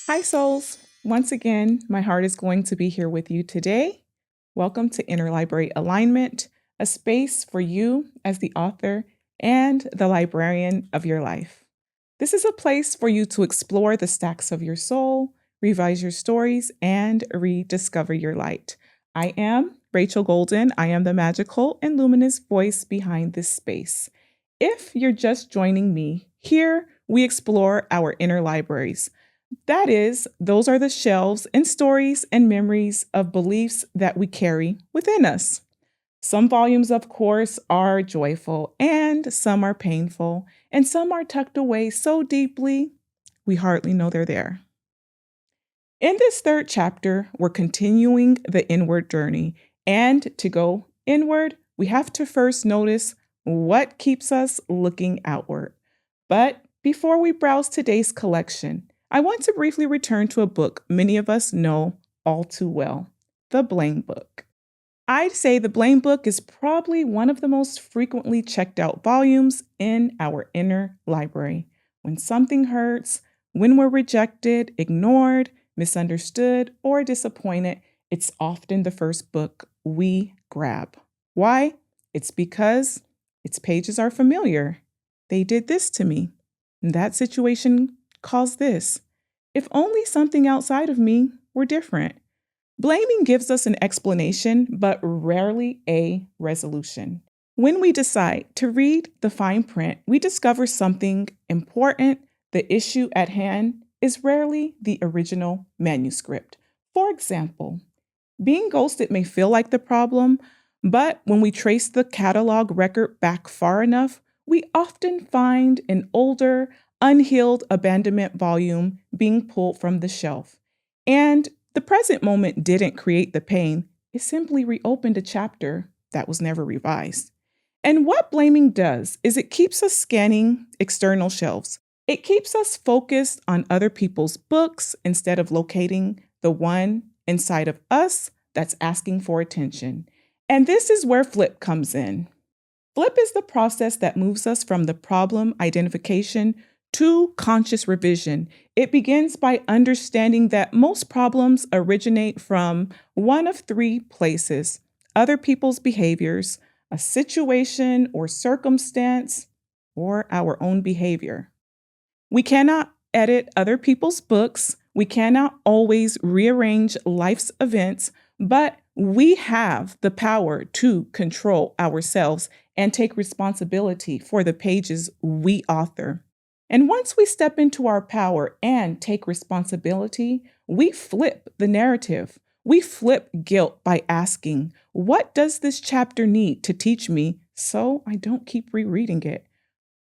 Hi, souls. Once again, my heart is going to be here with you today. Welcome to Interlibrary Alignment, a space for you as the author and the librarian of your life. This is a place for you to explore the stacks of your soul, revise your stories, and rediscover your light. I am Rachel Golden. I am the magical and luminous voice behind this space. If you're just joining me, here we explore our inner libraries. That is, those are the shelves and stories and memories of beliefs that we carry within us. Some volumes, of course, are joyful, and some are painful, and some are tucked away so deeply we hardly know they're there. In this third chapter, we're continuing the inward journey. And to go inward, we have to first notice what keeps us looking outward. But before we browse today's collection, I want to briefly return to a book many of us know all too well, The Blame Book. I'd say The Blame Book is probably one of the most frequently checked out volumes in our inner library. When something hurts, when we're rejected, ignored, misunderstood, or disappointed, it's often the first book we grab. Why? It's because its pages are familiar. They did this to me. That situation caused this. If only something outside of me were different. Blaming gives us an explanation, but rarely a resolution. When we decide to read the fine print, we discover something important. The issue at hand is rarely the original manuscript. For example, being ghosted may feel like the problem, but when we trace the catalog record back far enough, we often find an older, unhealed abandonment volume being pulled from the shelf. And the present moment didn't create the pain, it simply reopened a chapter that was never revised. And what blaming does is it keeps us scanning external shelves. It keeps us focused on other people's books instead of locating the one inside of us that's asking for attention. And this is where flip comes in. Flip is the process that moves us from the problem identification to conscious revision. It begins by understanding that most problems originate from one of three places: other people's behaviors, a situation or circumstance, or our own behavior. We cannot edit other people's books. We cannot always rearrange life's events, but we have the power to control ourselves and take responsibility for the pages we author. And once we step into our power and take responsibility, we flip the narrative. We flip guilt by asking, what does this chapter need to teach me so I don't keep rereading it?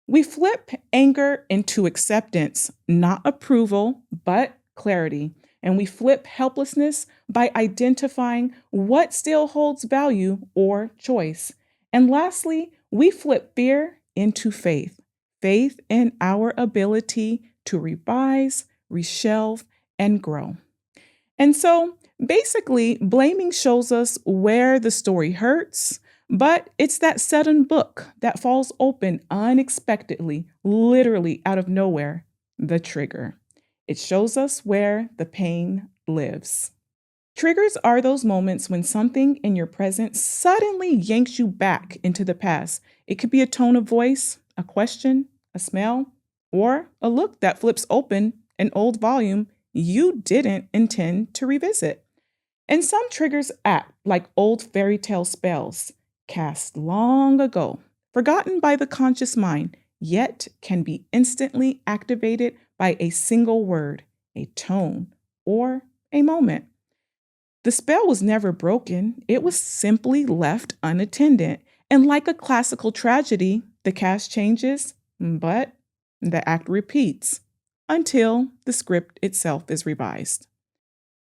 We flip anger into acceptance, not approval, but clarity. And we flip helplessness by identifying what still holds value or choice. And lastly, we flip fear into faith, faith in our ability to revise, reshelve, and grow. And so basically, blaming shows us where the story hurts, but it's that sudden book that falls open unexpectedly, literally out of nowhere, the trigger. It shows us where the pain lives. Triggers are those moments when something in your present suddenly yanks you back into the past. It could be a tone of voice, a question, a smell, or a look that flips open an old volume you didn't intend to revisit. And some triggers act like old fairy tale spells, cast long ago, forgotten by the conscious mind, yet can be instantly activated by a single word, a tone, or a moment. The spell was never broken, it was simply left unattended. And like a classical tragedy, the cast changes, but the act repeats until the script itself is revised.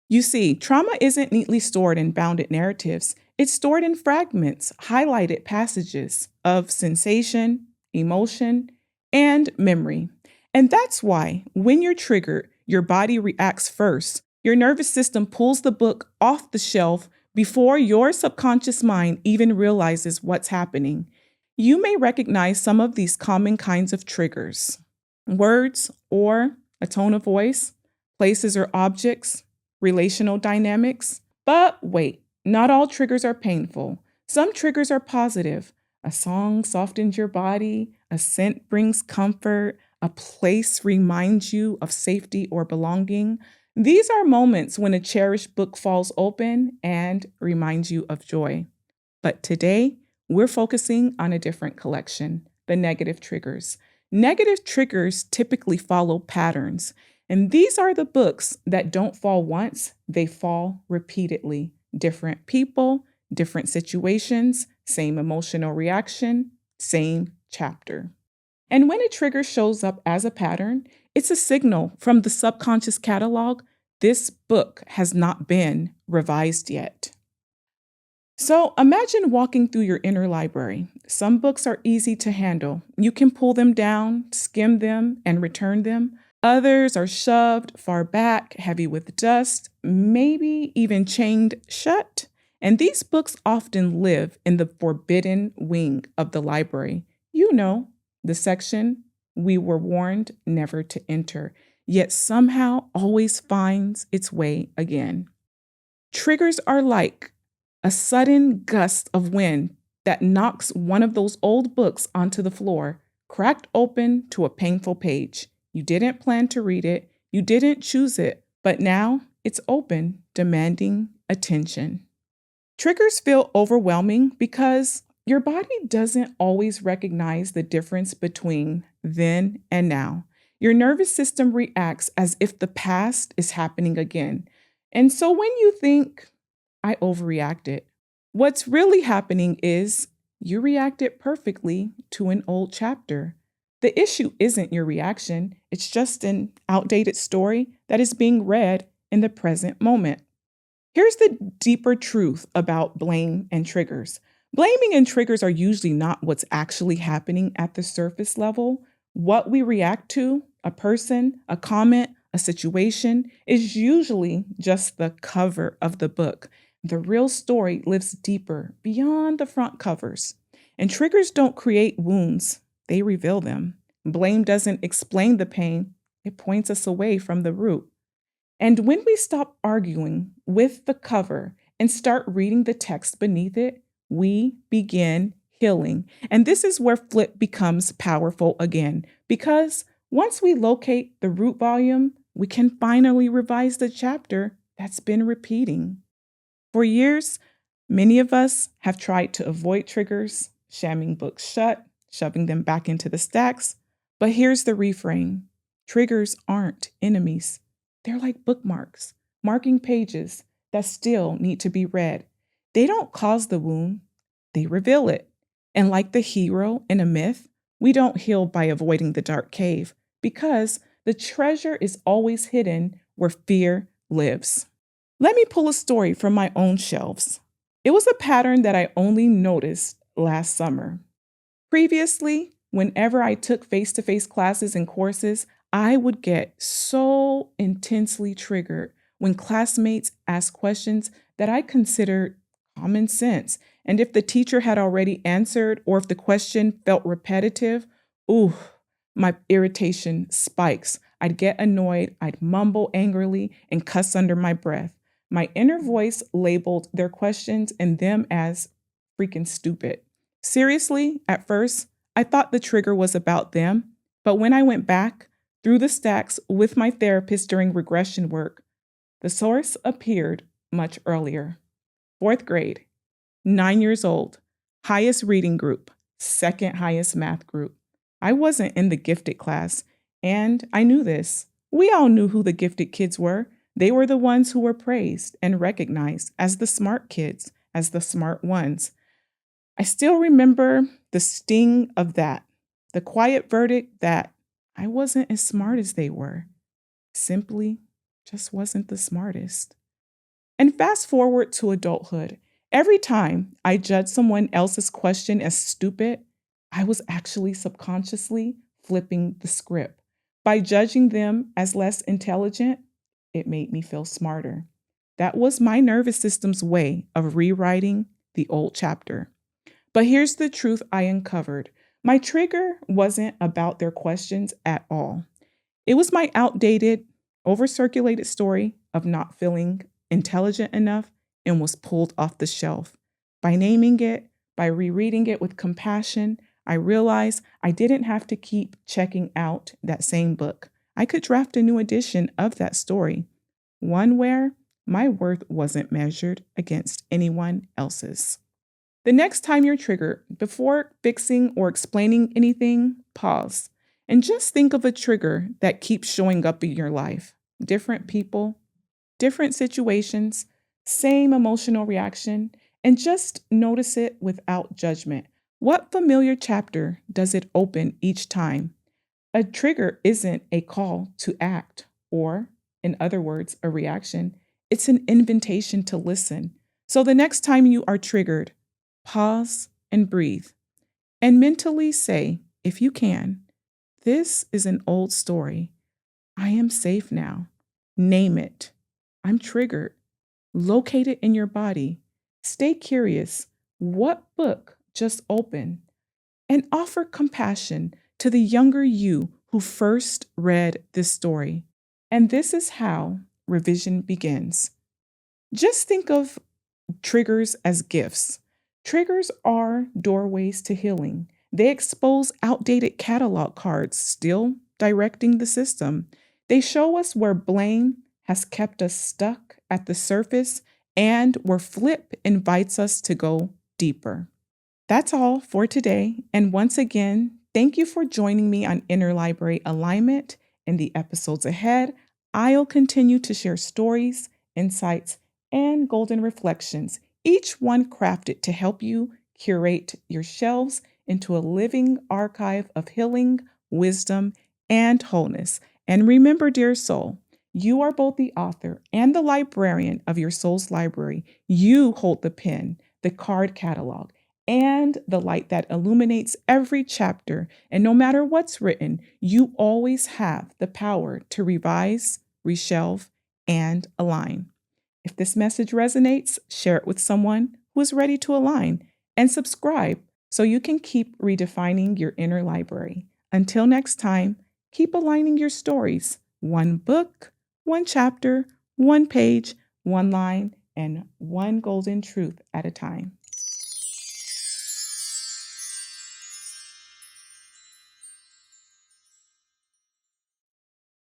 You see, trauma isn't neatly stored in bounded narratives. It's stored in fragments, highlighted passages of sensation, emotion, and memory. And that's why when you're triggered, your body reacts first. Your nervous system pulls the book off the shelf before your subconscious mind even realizes what's happening. You may recognize some of these common kinds of triggers: words or a tone of voice, places or objects, relational dynamics. But wait, not all triggers are painful. Some triggers are positive. A song softens your body, a scent brings comfort, a place reminds you of safety or belonging. These are moments when a cherished book falls open and reminds you of joy. But today, we're focusing on a different collection, the negative triggers. Negative triggers typically follow patterns, and these are the books that don't fall once, they fall repeatedly. Different people, different situations, same emotional reaction, same chapter. And when a trigger shows up as a pattern, it's a signal from the subconscious catalog this book has not been revised yet. So imagine walking through your inner library. Some books are easy to handle. You can pull them down, skim them, and return them. Others are shoved far back, heavy with dust, maybe even chained shut. And these books often live in the forbidden wing of the library. You know, the section we were warned never to enter, yet somehow always finds its way again. Triggers are like a sudden gust of wind that knocks one of those old books onto the floor, cracked open to a painful page. You didn't plan to read it, you didn't choose it, but now it's open, demanding attention. Triggers feel overwhelming because your body doesn't always recognize the difference between then and now. Your nervous system reacts as if the past is happening again. And so when you think, I overreacted, what's really happening is you reacted perfectly to an old chapter. The issue isn't your reaction, it's just an outdated story that is being read in the present moment. Here's the deeper truth about blame and triggers. Blaming and triggers are usually not what's actually happening at the surface level. What we react to, a person, a comment, a situation, is usually just the cover of the book. The real story lives deeper beyond the front covers. And triggers don't create wounds, they reveal them. Blame doesn't explain the pain, it points us away from the root. And when we stop arguing with the cover and start reading the text beneath it, we begin healing. And this is where flip becomes powerful again, because once we locate the root volume, we can finally revise the chapter that's been repeating. For years, many of us have tried to avoid triggers, shamming books shut, shoving them back into the stacks. But here's the reframe. Triggers aren't enemies. They're like bookmarks, marking pages that still need to be read. They don't cause the wound, they reveal it. And like the hero in a myth, we don't heal by avoiding the dark cave because the treasure is always hidden where fear lives. Let me pull a story from my own shelves. It was a pattern that I only noticed last summer. Previously, whenever I took face-to-face classes and courses, I would get so intensely triggered when classmates asked questions that I considered common sense. And if the teacher had already answered or if the question felt repetitive, ooh, my irritation spikes. I'd get annoyed, I'd mumble angrily and cuss under my breath. My inner voice labeled their questions and them as freaking stupid. Seriously, at first, I thought the trigger was about them, but when I went back through the stacks with my therapist during regression work, the source appeared much earlier. 4th grade, 9 years old, highest reading group, second highest math group. I wasn't in the gifted class, and I knew this. We all knew who the gifted kids were. They were the ones who were praised and recognized as the smart kids, as the smart ones. I still remember the sting of that, the quiet verdict that I wasn't as smart as they were. Simply just wasn't the smartest. And fast forward to adulthood. Every time I judged someone else's question as stupid, I was actually subconsciously flipping the script. By judging them as less intelligent, it made me feel smarter. That was my nervous system's way of rewriting the old chapter. But here's the truth I uncovered. My trigger wasn't about their questions at all. It was my outdated, overcirculated story of not feeling intelligent enough and was pulled off the shelf. By naming it, by rereading it with compassion, I realized I didn't have to keep checking out that same book. I could draft a new edition of that story, one where my worth wasn't measured against anyone else's. The next time you're triggered, before fixing or explaining anything, pause and just think of a trigger that keeps showing up in your life. Different people, different situations, same emotional reaction, and just notice it without judgment. What familiar chapter does it open each time? A trigger isn't a call to act, or, in other words, a reaction. It's an invitation to listen. So the next time you are triggered, pause and breathe, and mentally say, if you can, this is an old story. I am safe now. Name it. I'm triggered. Locate it in your body. Stay curious. What book just opened? And offer compassion to the younger you who first read this story. And this is how revision begins. Just think of triggers as gifts. Triggers are doorways to healing. They expose outdated catalog cards still directing the system. They show us where blame has kept us stuck at the surface and where flip invites us to go deeper. That's all for today. And once again, thank you for joining me on Interlibrary Alignment. In the episodes ahead, I'll continue to share stories, insights, and golden reflections, each one crafted to help you curate your shelves into a living archive of healing, wisdom, and wholeness. And remember, dear soul, you are both the author and the librarian of your soul's library. You hold the pen, the card catalog, and the light that illuminates every chapter. And no matter what's written, you always have the power to revise, reshelve, and align. If this message resonates, share it with someone who is ready to align and subscribe so you can keep redefining your inner library. Until next time, keep aligning your stories, one book, one chapter, one page, one line, and one golden truth at a time.